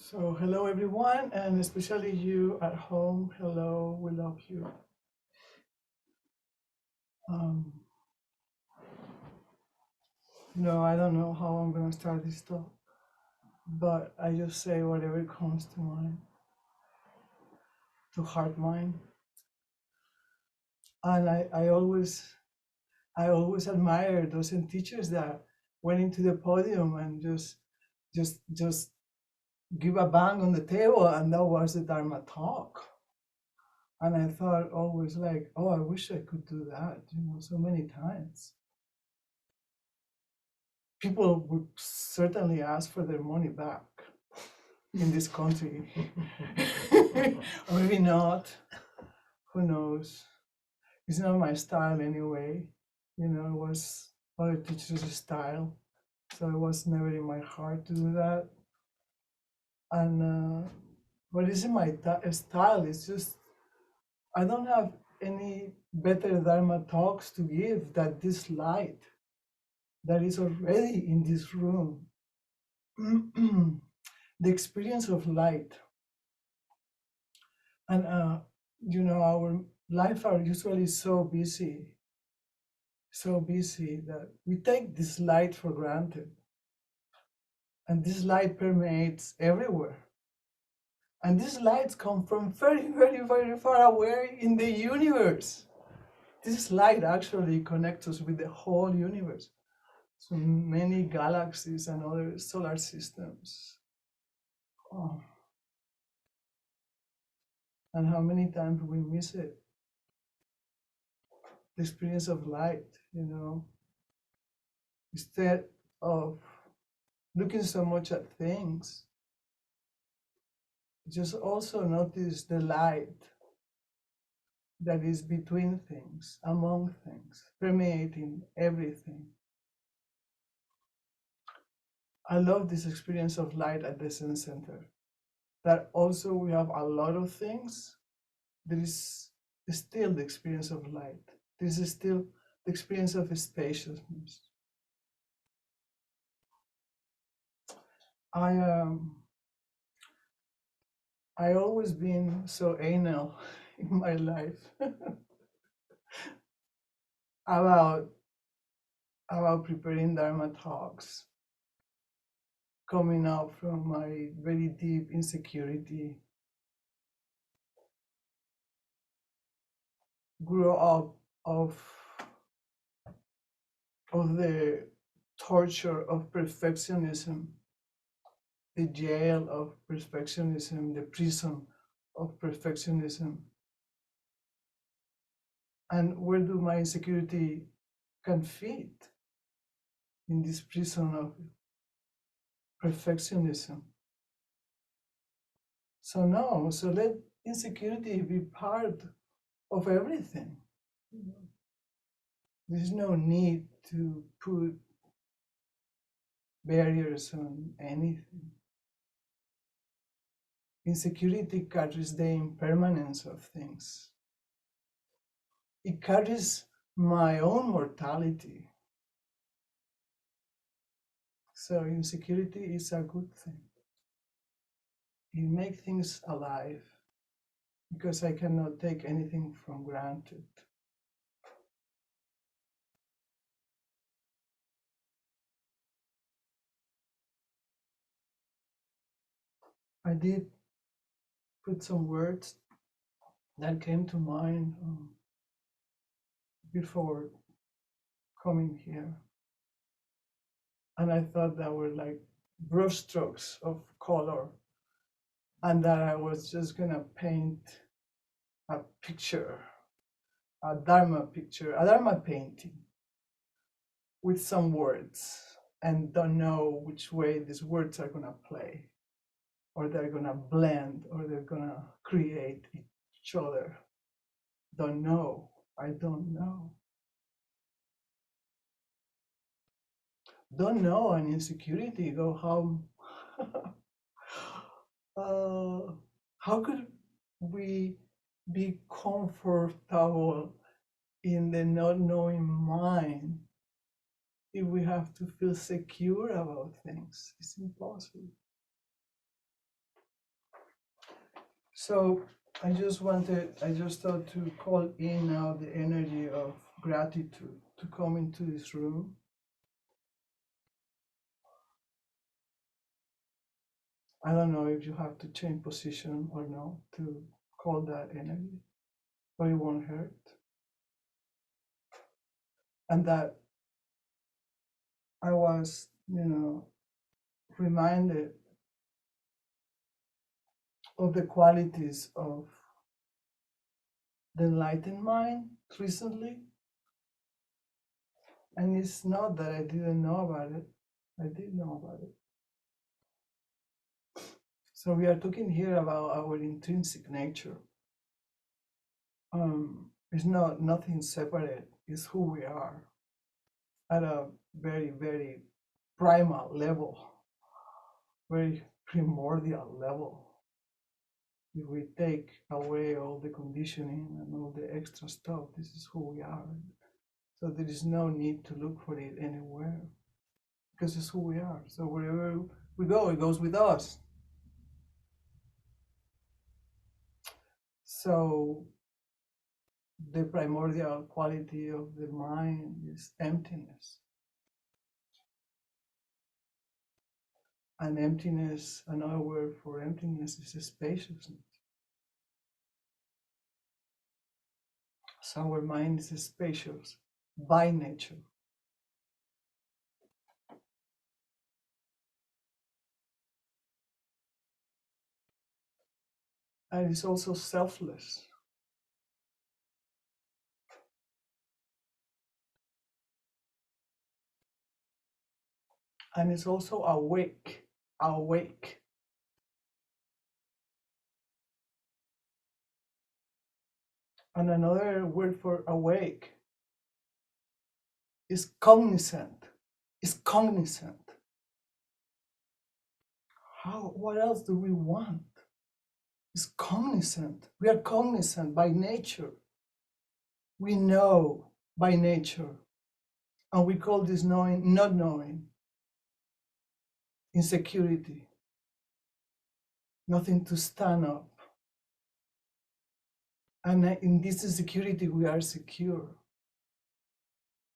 So hello everyone, and especially you at home. Hello, we love you. Um, I don't know how I'm gonna start this talk, but I just say whatever comes to mind, to heart mind. And I always admire docent teachers that went into the podium and just give a bang on the table, and that was the Dharma talk. And I thought always like, oh, I wish I could do that, so many times. People would certainly ask for their money back in this country. Or maybe not. Who knows? It's not my style anyway. It was other teachers' style. So it was never in my heart to do that. And what is in my style is just, I don't have any better Dharma talks to give than this light that is already in this room. The experience of light. And our life are usually so busy that we take this light for granted. And this light permeates everywhere. And these lights come from very, very, very far away in the universe. This light actually connects us with the whole universe. So many galaxies and other solar systems. Oh. And how many times we miss it? The experience of light, instead of looking so much at things, just also notice the light that is between things, among things, permeating everything. I love this experience of light at the Zen Center. That also we have a lot of things. There is still the experience of light. This is still the experience of spaciousness. I always been so anal in my life about preparing Dharma talks, coming up from my very deep insecurity. Grew up of the torture of perfectionism, the jail of perfectionism, the prison of perfectionism. And where do my insecurity can fit in this prison of perfectionism? So no, so let insecurity be part of everything. There's no need to put barriers on anything. Insecurity carries the impermanence of things. It carries my own mortality. So insecurity is a good thing. It makes things alive because I cannot take anything for granted. I did put some words that came to mind before coming here. And I thought that were like brushstrokes of color, and that I was just gonna paint a picture, a Dharma picture, a Dharma painting with some words, and don't know which way these words are gonna play, or they're gonna blend, or they're gonna create each other. Don't know. I don't know. Don't know, and insecurity go how could we be comfortable in the not knowing mind if we have to feel secure about things? It's impossible. So I just thought to call in now the energy of gratitude to come into this room. I don't know if you have to change position or not to call that energy, but it won't hurt. And that I was, reminded of the qualities of the enlightened mind recently. And it's not that I didn't know about it, I did know about it. So we are talking here about our intrinsic nature. It's not nothing separate, it's who we are at a very, very primal level, very primordial level. If we take away all the conditioning and all the extra stuff, this is who we are. So there is no need to look for it anywhere because it's who we are. So wherever we go, it goes with us. So the primordial quality of the mind is emptiness. And emptiness, another word for emptiness is spaciousness. So our mind is spacious by nature. And it's also selfless. And it's also awake. And another word for awake is cognizant. It's cognizant. What else do we want? It's cognizant. We are cognizant by nature. We know by nature. And we call this knowing not knowing. Insecurity. Nothing to stand up. And in this insecurity, we are secure.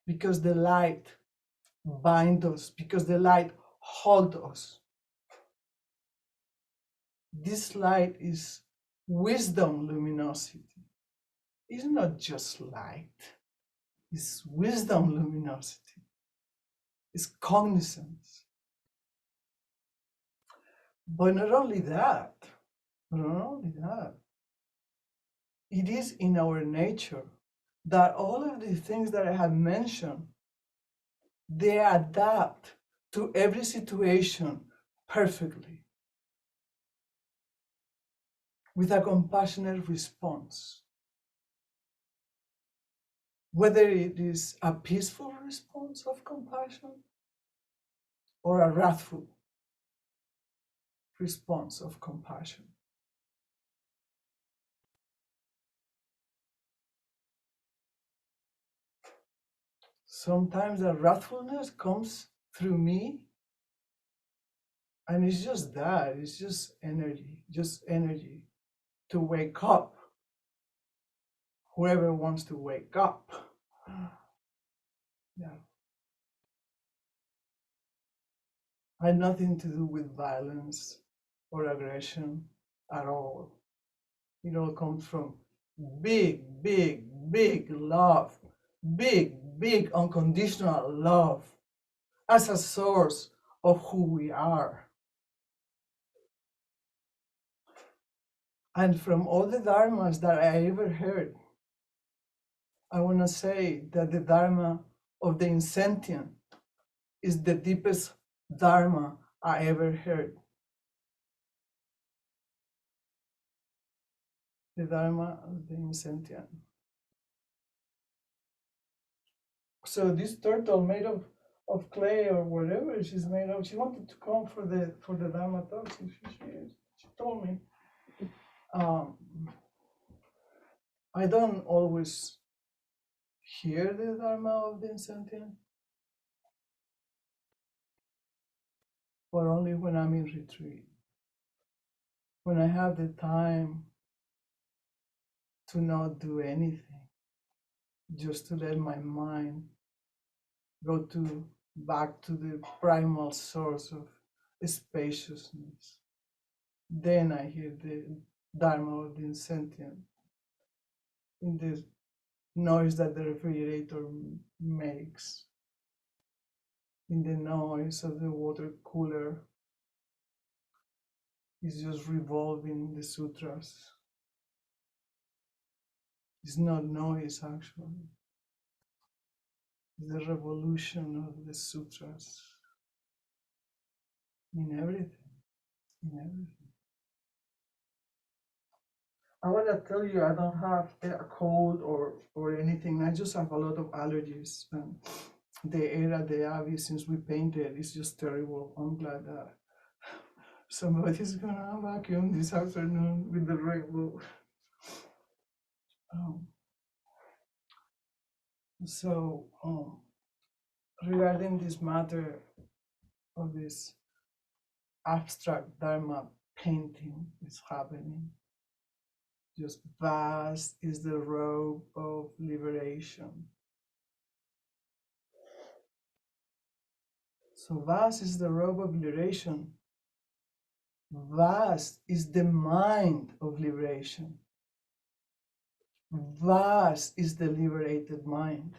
Because the light binds us, because the light holds us. This light is wisdom luminosity. It's not just light, it's wisdom luminosity. It's cognizance. But not only that, it is in our nature that all of the things that I have mentioned, they adapt to every situation perfectly with a compassionate response. Whether it is a peaceful response of compassion or a wrathful response of compassion. Sometimes the wrathfulness comes through me, and it's just that, it's just energy to wake up. Whoever wants to wake up. Yeah. Had nothing to do with violence or aggression at all. It all comes from big love, big unconditional love as a source of who we are. And from all the dharmas that I ever heard, I want to say that the dharma of the insentient is the deepest dharma I ever heard. The dharma of the insentient. So this turtle made of clay or whatever she's made of, she wanted to come for the dharma talk. She told me. I don't always hear the dharma of the insentient, but only when I'm in retreat. when I have the time to not do anything, just to let my mind go back to the primal source of spaciousness. Then I hear the Dharma of the insentient in the noise that the refrigerator makes, in the noise of the water cooler. It's just revolving the sutras. It's not noise, actually. It's the revolution of the sutras in everything, in everything. I want to tell you, I don't have a cold or anything. I just have a lot of allergies. And the air at the Abbey, since we painted, is just terrible. I'm glad that somebody's gonna vacuum this afternoon with the rainbow. So, regarding this matter of this abstract Dharma painting is happening, just vast is the robe of liberation. So vast is the robe of liberation. Vast is the mind of liberation. Vast is the liberated mind.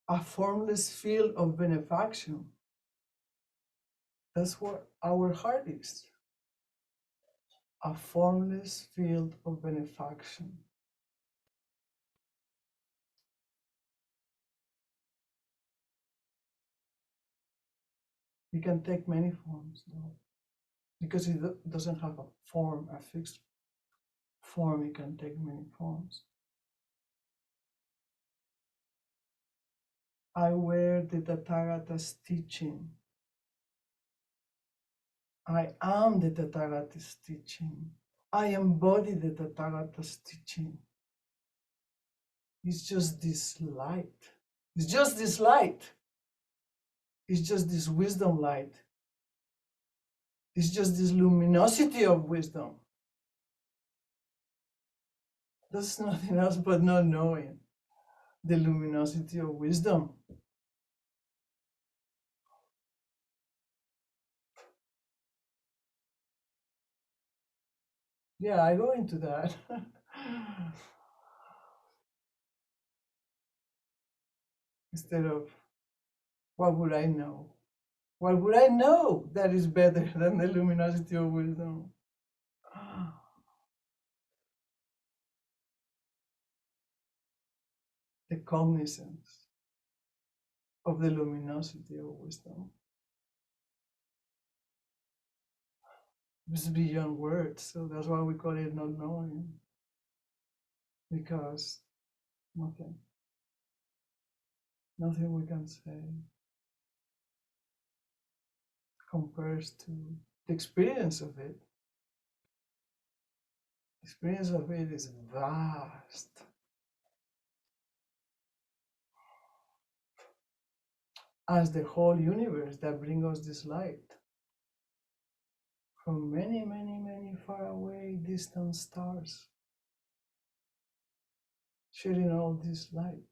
A formless field of benefaction. That's what our heart is. A formless field of benefaction. It can take many forms, though, because it doesn't have a form, a fixed form. It can take many forms. I wear the Tathagata's teaching. I am the Tathagata's teaching. I embody the Tathagata's teaching. It's just this light. It's just this light. It's just this wisdom light. It's just this luminosity of wisdom. That's nothing else but not knowing the luminosity of wisdom. Yeah, I go into that. Instead of, what would I know? What would I know that is better than the luminosity of wisdom? The cognizance of the luminosity of wisdom is beyond words, so that's why we call it not knowing, because nothing we can say compares to the experience of it. The experience of it is vast. As the whole universe that brings us this light from many, many, many far away distant stars, sharing all this light,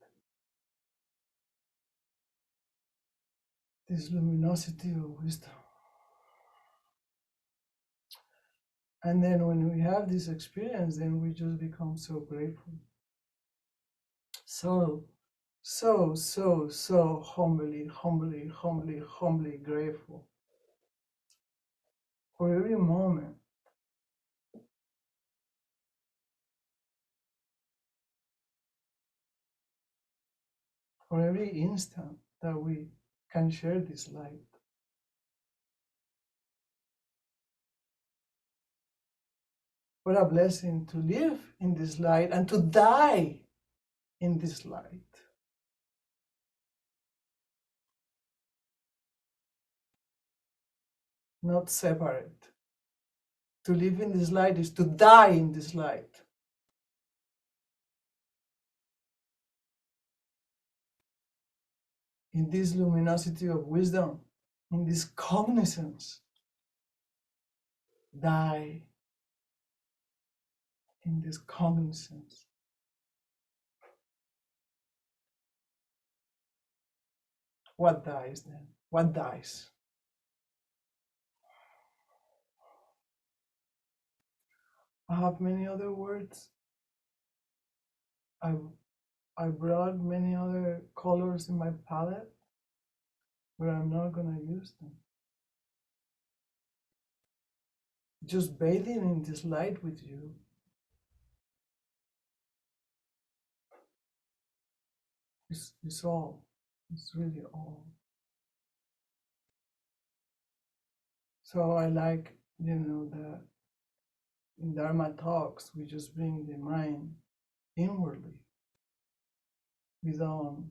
this luminosity of wisdom. And then when we have this experience, then we just become so grateful. So humbly grateful for every moment, for every instant that we can share this light. What a blessing to live in this light and to die in this light. Not separate. To live in this light is to die in this light. In this luminosity of wisdom, in this cognizance, die in this cognizance. What dies then? What dies? I have many other words. I brought many other colors in my palette, but I'm not gonna use them. Just bathing in this light with you is all. It's really all. So I like, that in Dharma talks, we just bring the mind inwardly. We don't,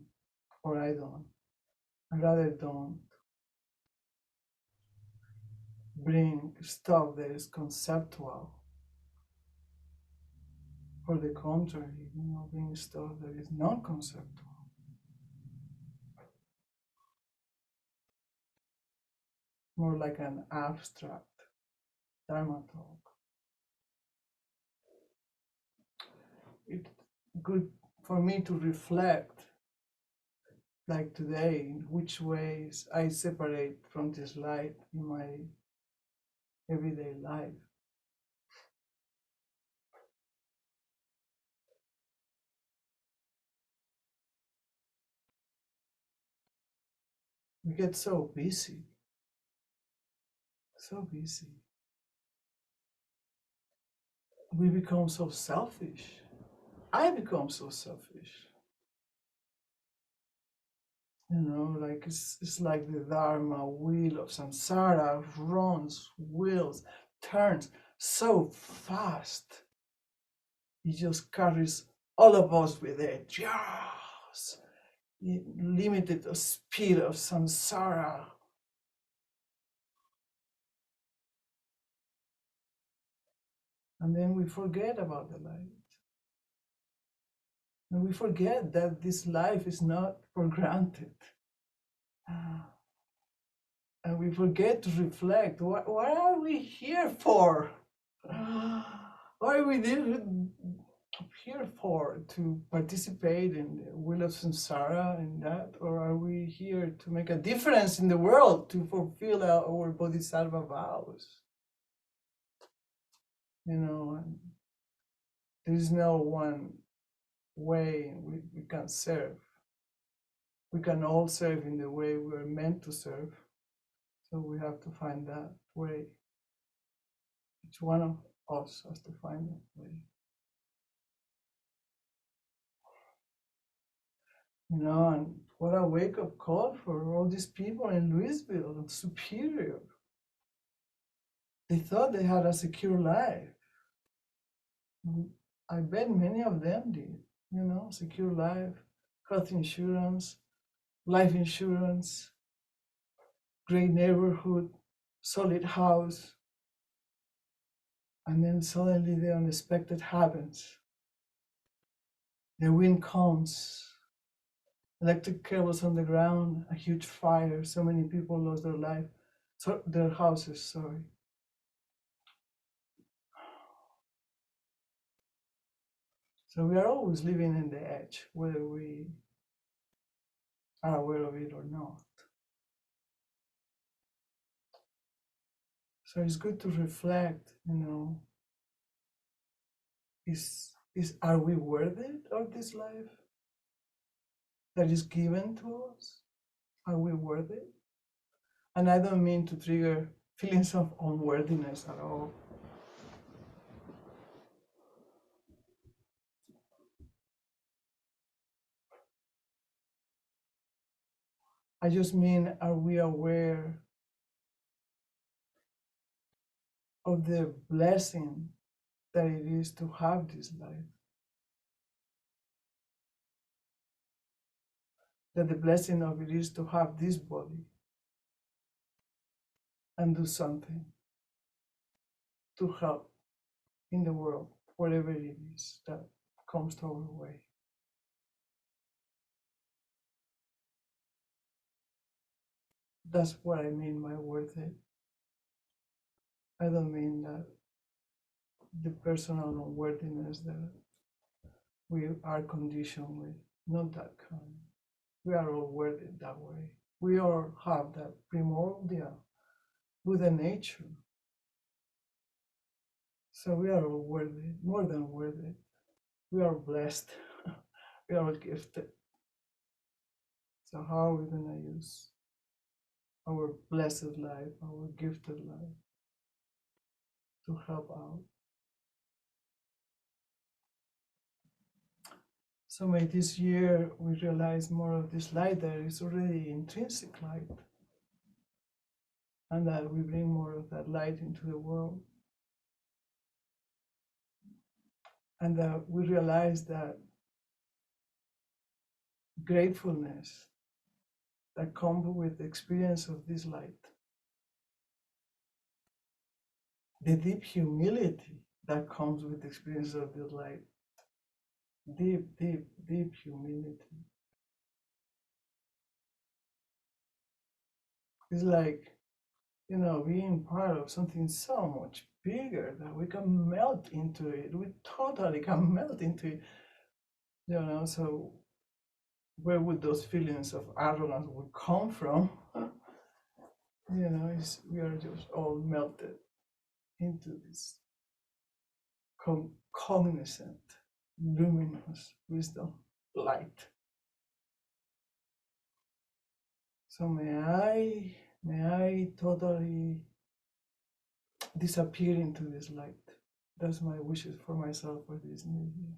or I don't. I rather don't bring stuff that is conceptual. For the contrary, bring stuff that is non-conceptual. More like an abstract Dharma talk. It's good for me to reflect, like today, in which ways I separate from this light in my everyday life. We get so busy. We become so selfish. I become so selfish. Like it's like the Dharma wheel of samsara runs, wheels, turns so fast. It just carries all of us with it. Yes, limited speed of samsara. And then we forget about the light. And we forget that this life is not for granted. And we forget to reflect, what are we here for? What are we here for? To participate in the wheel of samsara and that? Or are we here to make a difference in the world, to fulfill our bodhisattva vows? And there is no one way we can serve. We can all serve in the way we're meant to serve. So we have to find that way. Each one of us has to find that way. And what a wake-up call for all these people in Louisville and Superior. They thought they had a secure life. I bet many of them did, secure life, health insurance, life insurance, great neighborhood, solid house. And then suddenly the unexpected happens. The wind comes, electric cables on the ground, a huge fire, so many people lost their houses, sorry. So we are always living in the edge, whether we are aware of it or not. So it's good to reflect, are we worthy of this life that is given to us? Are we worthy? And I don't mean to trigger feelings of unworthiness at all. I just mean, are we aware of the blessing that it is to have this life? That the blessing of it is to have this body and do something to help in the world, whatever it is that comes our way. That's what I mean by worth it. I don't mean that the personal unworthiness that we are conditioned with. Not that kind. We are all worthy that way. We all have that primordial Buddha nature. So we are all worthy, more than worthy. We are blessed. We are all gifted. So how are we going to use our blessed life, our gifted life, to help out? So may this year we realize more of this light that is already intrinsic light, and that we bring more of that light into the world, and that we realize that gratefulness that comes with the experience of this light, the deep humility that comes with the experience of this light, deep, deep, deep humility. It's like, being part of something so much bigger that we can melt into it. We totally can melt into it. So where would those feelings of arrogance would come from? We are just all melted into this cognizant, luminous wisdom, light. So may I totally disappear into this light. That's my wishes for myself for this new year.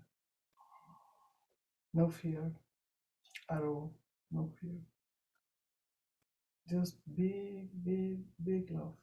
No fear at all. No fear. Just big, big, big love.